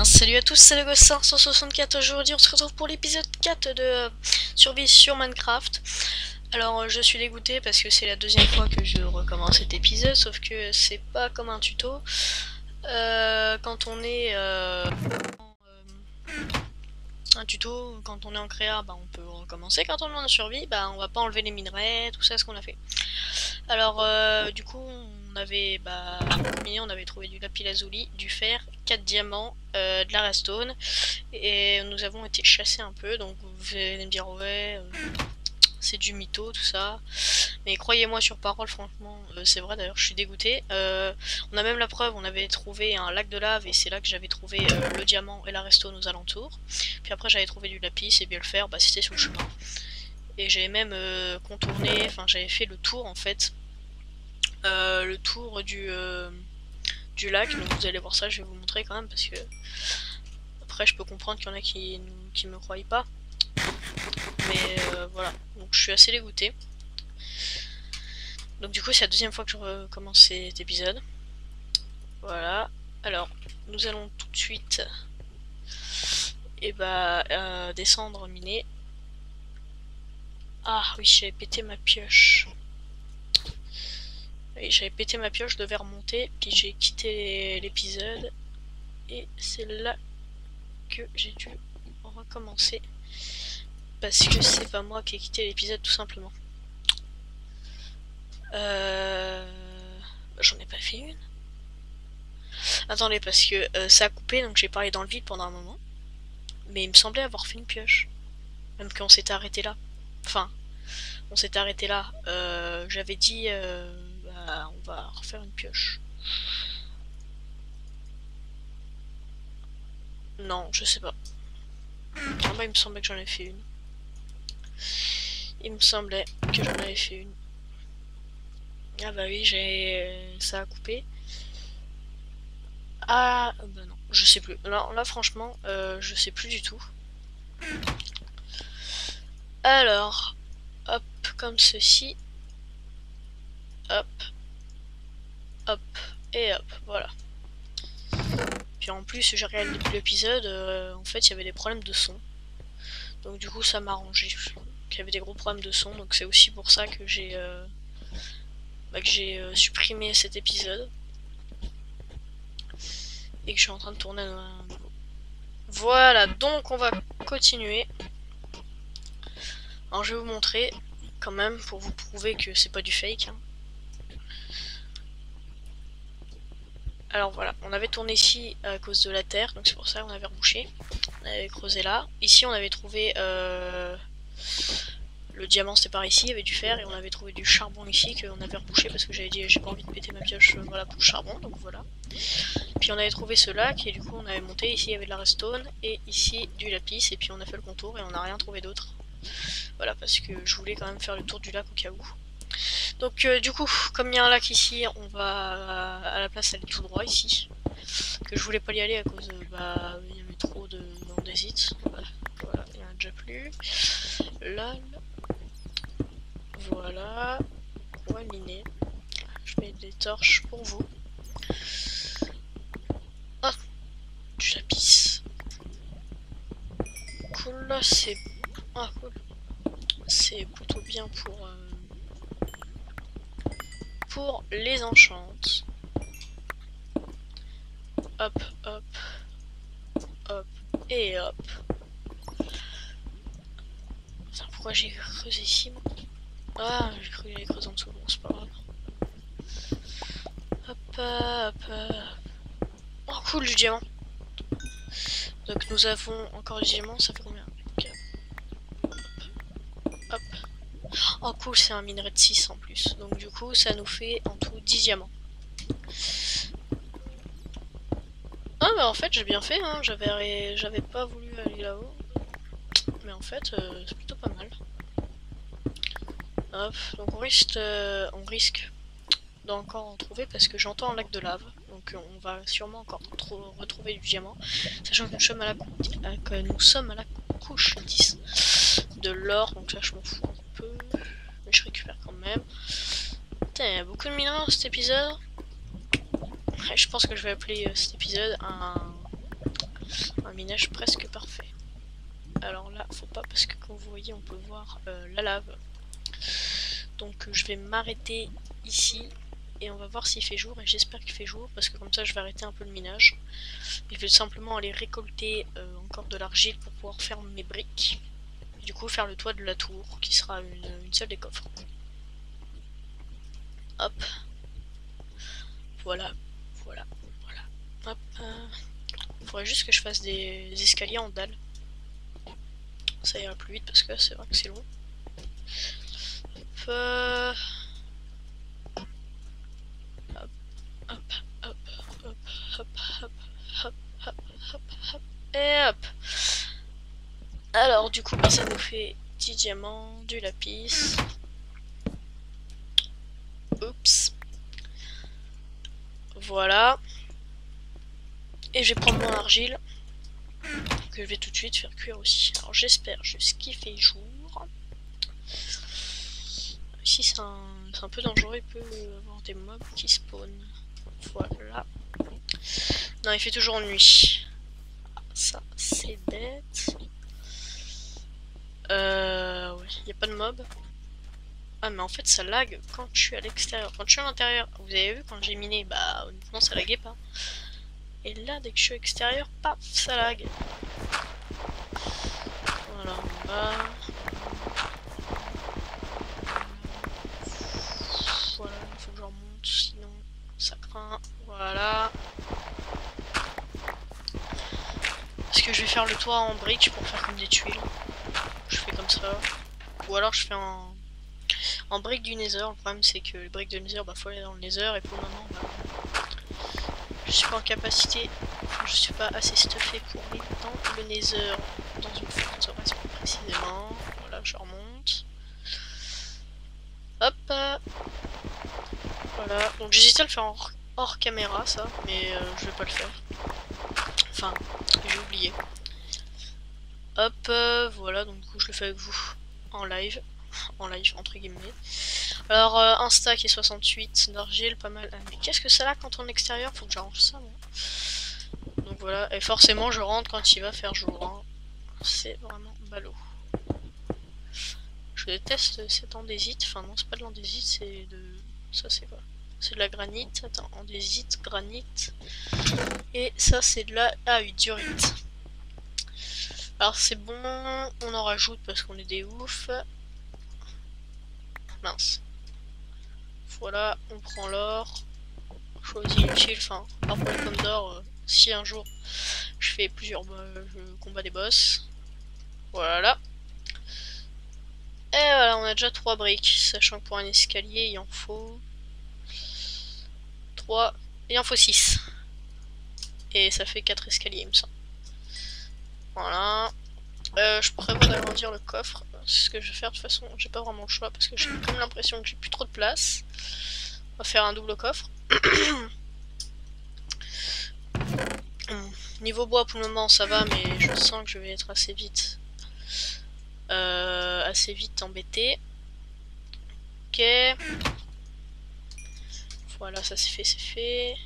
bien, salut à tous, c'est le Gossin 164. Aujourd'hui, on se retrouve pour l'épisode 4 de Survie sur Minecraft. Alors, je suis dégoûté parce que c'est la deuxième fois que je recommence cet épisode, sauf que c'est pas comme un tuto. Quand on est un tuto, quand on est en créa, bah, on peut recommencer. Quand on est en survie, bah, on va pas enlever les minerais, tout ça, ce qu'on a fait. Alors, du coup, on avait trouvé du lapis lazuli, du fer, 4 diamants, de la redstone, et nous avons été chassés un peu. Donc, vous allez me dire, ouais, c'est du mytho, tout ça. Mais croyez-moi sur parole, franchement, c'est vrai. D'ailleurs, je suis dégoûté. On a même la preuve, on avait trouvé un lac de lave, et c'est là que j'avais trouvé le diamant et la redstone aux alentours. Puis après, j'avais trouvé du lapis, et bien le fer, bah, c'était sur le chemin. Et j'avais même contourné, enfin, j'avais fait le tour en fait. Le tour du lac, donc vous allez voir ça, je vais vous montrer quand même parce que après je peux comprendre qu'il y en a qui me croient pas, mais voilà, donc je suis assez dégoûté. Donc du coup c'est la deuxième fois que je recommence cet épisode. Voilà, alors nous allons tout de suite descendre miner. Ah oui, j'avais pété ma pioche. Oui, j'avais pété ma pioche, je devais remonter, puis j'ai quitté l'épisode et c'est là que j'ai dû recommencer parce que c'est pas moi qui ai quitté l'épisode tout simplement. J'en ai pas fait une. Attendez, parce que ça a coupé, donc j'ai parlé dans le vide pendant un moment. Mais il me semblait avoir fait une pioche. Même qu'on s'était arrêté là. Enfin, on s'était arrêté là. J'avais dit, on va refaire une pioche. Non, je sais pas. Ah bah, il me semblait que j'en ai fait une. Il me semblait que j'en avais fait une. Ah bah oui, ça a coupé. Ah bah non, je sais plus. Là franchement, je sais plus du tout. Alors, hop, comme ceci. Hop, hop, et hop, voilà. Puis en plus, j'ai regardé l'épisode, en fait, il y avait des problèmes de son. Donc du coup, ça m'a arrangé. Il y avait des gros problèmes de son, donc c'est aussi pour ça que j'ai supprimé cet épisode. Et que je suis en train de tourner un nouveau. Voilà, donc on va continuer. Alors je vais vous montrer, quand même, pour vous prouver que c'est pas du fake. Hein. Alors voilà, on avait tourné ici à cause de la terre, donc c'est pour ça qu'on avait rebouché. On avait creusé là. Ici on avait trouvé le diamant, c'était par ici, il y avait du fer, et on avait trouvé du charbon ici qu'on avait rebouché parce que j'avais dit j'ai pas envie de péter ma pioche voilà, pour le charbon, donc voilà. Puis on avait trouvé ce lac et du coup on avait monté, ici il y avait de la redstone et ici du lapis, et puis on a fait le contour et on n'a rien trouvé d'autre. Voilà, parce que je voulais quand même faire le tour du lac au cas où. Donc du coup, comme il y a un lac ici, on va à la place aller tout droit ici. Que je voulais pas y aller à cause il y avait trop d'andésite. Voilà, il y en a déjà plus. Là, voilà. On va miner. Je mets des torches pour vous. Ah, du lapis. Cool, là c'est... Ah cool. C'est plutôt bien pour les enchantes. Hop, hop, hop, et hop. Attends, pourquoi j'ai creusé ici moi? Ah, j'ai cru que j'allais creuser en dessous, bon c'est pas grave. Hop, hop, hop. Oh cool, du diamant. Donc nous avons encore du diamant, ça fait combien? Hop, hop. Oh cool, c'est un minerai de 6 en plus. Donc du coup, ça nous fait en tout 10 diamants. Ah bah en fait j'ai bien fait, hein. J'avais pas voulu aller là-haut. Mais en fait c'est plutôt pas mal. Hop, donc on risque d'encore en trouver parce que j'entends un lac de lave. Donc on va sûrement encore retrouver du diamant. Sachant que nous sommes à la couche 10 de l'or, donc là je m'en fous un peu. Mais je récupère quand même. Putain, il y a beaucoup de minerais dans cet épisode. Je pense que je vais appeler cet épisode Un minage presque parfait. Alors là, faut pas parce que comme vous voyez, on peut voir la lave. Donc je vais m'arrêter ici et on va voir s'il fait jour et j'espère qu'il fait jour parce que comme ça je vais arrêter un peu le minage. Je vais simplement aller récolter encore de l'argile pour pouvoir faire mes briques. Et du coup faire le toit de la tour qui sera une seule des coffres. Hop. Voilà. Voilà. Voilà. Hop. Il faudrait juste que je fasse des escaliers en dalle. Ça ira plus vite parce que c'est vrai que c'est long. Hop. Hop. Hop. Hop. Hop. Hop. Hop. Hop. Hop. Hop. Hop. Et hop. Alors du coup ça nous fait 10 diamants, du lapis. Oups. Voilà. Et je vais prendre mon argile. Que je vais tout de suite faire cuire aussi. Alors j'espère juste qu'il fait jour. Ici c'est un peu dangereux, il peut y avoir des mobs qui spawnent. Voilà. Non, il fait toujours nuit. Ça c'est bête. Ouais, il n'y a pas de mob. Ah mais en fait ça lag quand je suis à l'extérieur. Quand je suis à l'intérieur, vous avez vu quand j'ai miné, bah honnêtement ça laguait pas. Et là dès que je suis à l'extérieur, paf, ça lag. Voilà, on va. Voilà, il faut que je remonte, sinon ça craint. Voilà. Parce que je vais faire le toit en briques pour faire comme des tuiles. Je fais comme ça. Ou alors je fais en briques du nether. Le problème c'est que les briques de nether, bah faut aller dans le nether et pour le moment, bah, je suis pas en capacité, je suis pas assez stuffé pour aller dans le nether, dans une forteresse plus précisément. Voilà, je remonte. Hop. Voilà, donc j'hésitais à le faire hors caméra ça, mais je vais pas le faire. Enfin, j'ai oublié. Hop, voilà, donc du coup je le fais avec vous en live entre guillemets. Alors un stack et 68 d'argile, pas mal. Ah, mais qu'est-ce que ça là quand on est extérieur? Faut que j'arrange ça moi. Donc voilà, et forcément je rentre quand il va faire jour. Hein. C'est vraiment ballot. Je déteste cette andésite, enfin non c'est pas de l'andésite, c'est de... Ça c'est quoi? C'est de la granite, attends, andésite, granite. Et ça c'est de la... Ah oui, diorite. Alors c'est bon, on en rajoute parce qu'on est des oufs. Mince. Voilà, on prend l'or. Choisis inutile, enfin, par contre comme d'or, si un jour je fais plusieurs combats des boss. Voilà. Et voilà, on a déjà 3 briques, sachant que pour un escalier il en faut 3, il en faut 6. Et ça fait 4 escaliers il me semble. Voilà. Je prévois d'agrandir le coffre. C'est ce que je vais faire de toute façon. J'ai pas vraiment le choix parce que j'ai comme l'impression que j'ai plus trop de place. On va faire un double coffre. Niveau bois pour le moment ça va, mais je sens que je vais être assez vite embêté. Ok. Voilà, ça c'est fait, c'est fait.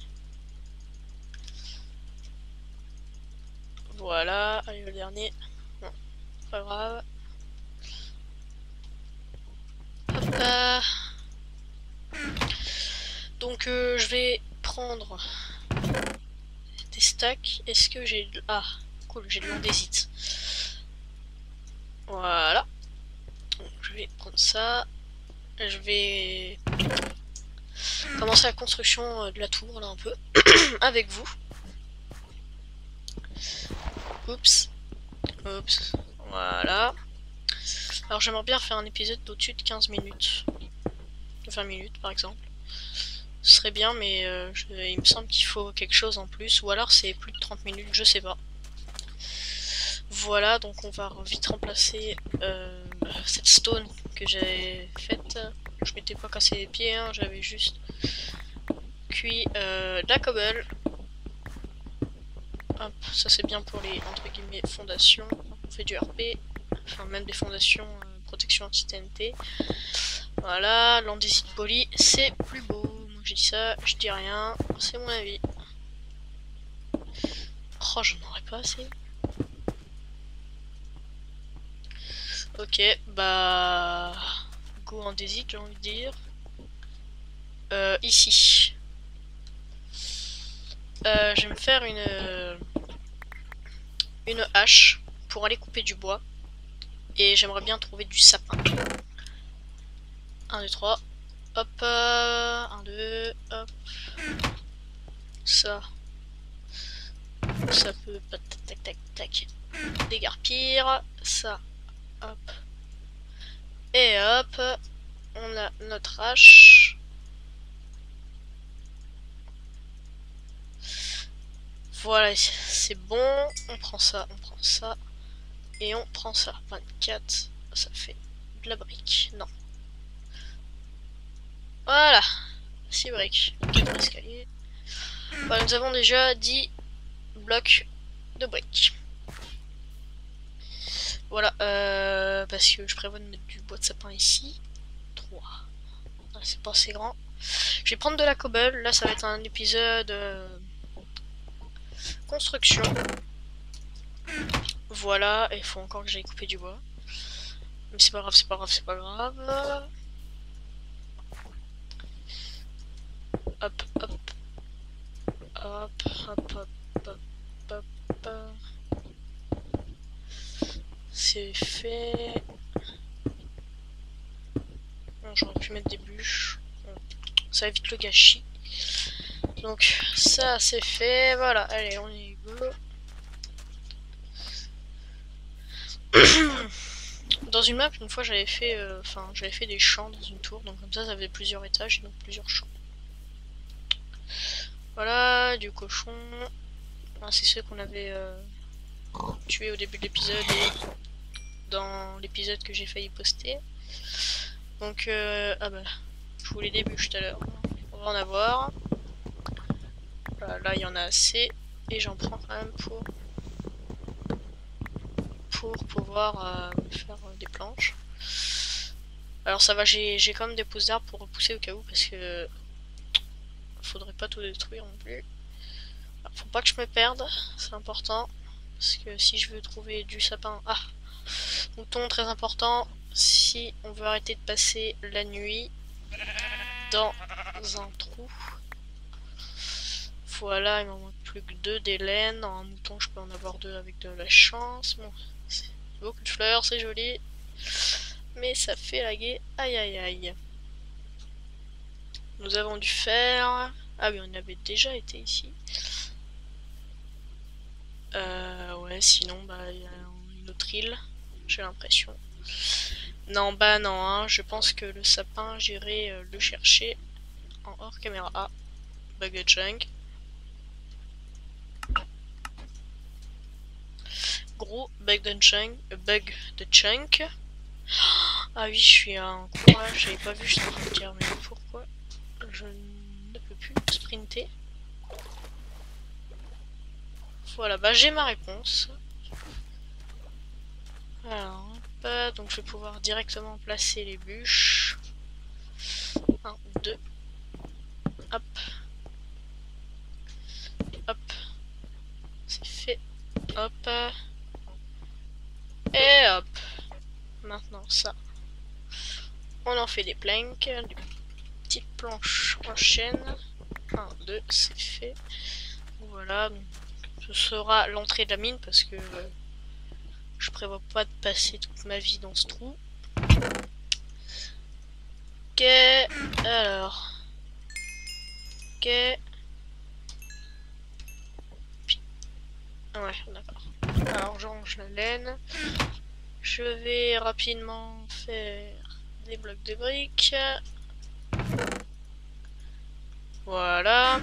Voilà, allez le dernier. Non, pas grave. Hop là. Donc je vais prendre des stacks. Est-ce que j'ai... Ah, cool, j'ai de l'andésite. Voilà. Donc, je vais prendre ça. Je vais commencer la construction de la tour, là, un peu. Avec vous. Oups. Oups. Voilà. Alors j'aimerais bien faire un épisode d'au-dessus de 15 minutes. De 20 minutes, par exemple. Ce serait bien, mais il me semble qu'il faut quelque chose en plus. Ou alors c'est plus de 30 minutes, je sais pas. Voilà, donc on va vite remplacer cette stone que j'avais faite. Je m'étais pas cassé les pieds, hein, j'avais juste cuit de la cobble. Hop, ça c'est bien pour les entre guillemets fondations. On fait du RP, enfin même des fondations protection anti-TNT. Voilà, l'andésite poli, c'est plus beau. Moi j'ai dit ça, je dis rien, c'est mon avis. Oh, j'en aurais pas assez. Ok, bah... Go en désite, j'ai envie de dire. Ici. Je vais me faire une hache pour aller couper du bois. Et j'aimerais bien trouver du sapin. 1, 2, 3. Hop. 1, 2. Hop. Ça. Ça peut... Tac, tac, tac, tac. Dégarpir. Ça. Hop. Et hop. On a notre hache. Voilà, c'est bon. On prend ça, on prend ça. Et on prend ça. 24. Ça fait de la brique. Non. Voilà. 6 briques. 4 escaliers. Voilà, nous avons déjà 10 blocs de briques. Voilà. Parce que je prévois de mettre du bois de sapin ici. 3. C'est pas assez grand. Je vais prendre de la cobble. Là, ça va être un épisode... construction. Voilà, il faut encore que j'aille couper du bois. Mais c'est pas grave, c'est pas grave, c'est pas grave. Hop, hop. Hop, hop, hop, hop, hop, hop. C'est fait. Bon, j'aurais pu mettre des bûches. Bon, ça évite le gâchis. Donc, ça c'est fait. Voilà, allez, on y go. Dans une map, une fois j'avais fait, j'avais fait des champs dans une tour, donc comme ça avait plusieurs étages et donc plusieurs champs. Voilà, du cochon. C'est ceux qu'on avait tués au début de l'épisode et dans l'épisode que j'ai failli poster. Donc, ah bah, je voulais des bûches tout à l'heure. On va en avoir. Voilà, là il y en a assez et j'en prends quand même pour pouvoir me faire des planches. Alors ça va, j'ai quand même des pousses d'arbres pour repousser au cas où parce que faudrait pas tout détruire non plus. Alors, faut pas que je me perde, c'est important parce que si je veux trouver du sapin, mouton très important. Si on veut arrêter de passer la nuit dans un trou. Voilà, il m'en manque plus que 2 des laines. En un mouton, je peux en avoir 2 avec de la chance. Bon, c'est beaucoup de fleurs, c'est joli. Mais ça fait laguer. Aïe aïe aïe. Nous avons du fer. Ah oui, on avait déjà été ici. Ouais, sinon, bah, il y a une autre île. J'ai l'impression. Non, bah non, hein, je pense que le sapin, j'irai le chercher en hors caméra. Ah, bug de chunk. Gros bug de chunk. Ah oui, je suis en courage, j'avais pas vu, je suis en train de dire, mais pourquoi je ne peux plus sprinter? Voilà, bah j'ai ma réponse. Alors, hop, donc je vais pouvoir directement placer les bûches. 1, 2. Hop. Hop. C'est fait. Hop. Et hop. Maintenant ça. On en fait des planks, des petites planches en chaîne. 1, 2, c'est fait. Voilà. Donc, ce sera l'entrée de la mine parce que je prévois pas de passer toute ma vie dans ce trou. Ok. Alors. Ok. Ouais, d'accord. Alors, je range la laine. Je vais rapidement faire des blocs de briques. Voilà.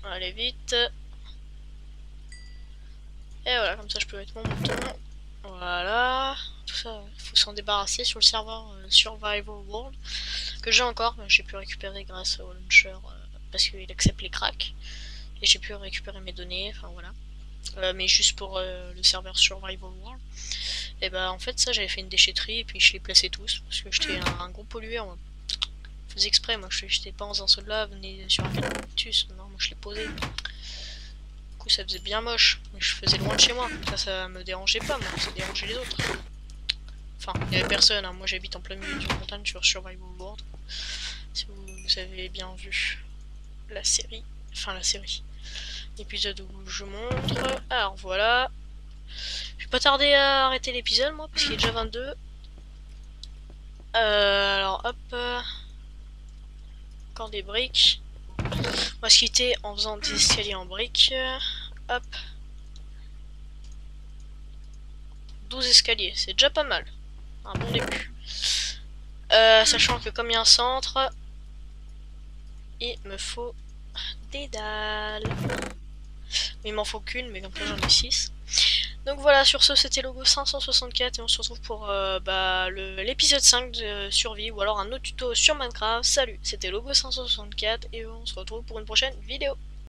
Allez vite. Et voilà, comme ça je peux mettre mon mouton. Voilà. Tout ça, il faut s'en débarrasser sur le serveur Survival World. Que j'ai encore, mais j'ai pu récupérer grâce au launcher. Parce qu'il accepte les cracks. Et j'ai pu récupérer mes données, enfin voilà. Mais juste pour le serveur Survival World. Et bah en fait ça j'avais fait une déchetterie et puis je les plaçais tous. Parce que j'étais un gros pollueur. Moi. Je faisais exprès, moi j'étais pas dans un soldat, venez sur un cactus. Non, moi je l'ai posé. coup ça faisait bien moche, mais je faisais loin de chez moi, ça me dérangeait pas, moi, ça dérangeait les autres. Enfin, il n'y avait personne, hein. Moi j'habite en plein milieu d'une montagne sur Survival World, si vous avez bien vu la série, l'épisode où je montre. Alors voilà, je vais pas tarder à arrêter l'épisode moi, parce qu'il est déjà 22. Alors hop, encore des briques. On va se quitter en faisant des escaliers en briques. Hop. 12 escaliers, c'est déjà pas mal. Un bon début. Sachant que comme il y a un centre, il me faut des dalles. Mais il m'en faut qu'une, mais comme ça j'en ai 6. Donc voilà, sur ce c'était Logo 564 et on se retrouve pour l'épisode 5 de survie ou alors un autre tuto sur Minecraft. Salut, c'était Logo 564 et on se retrouve pour une prochaine vidéo.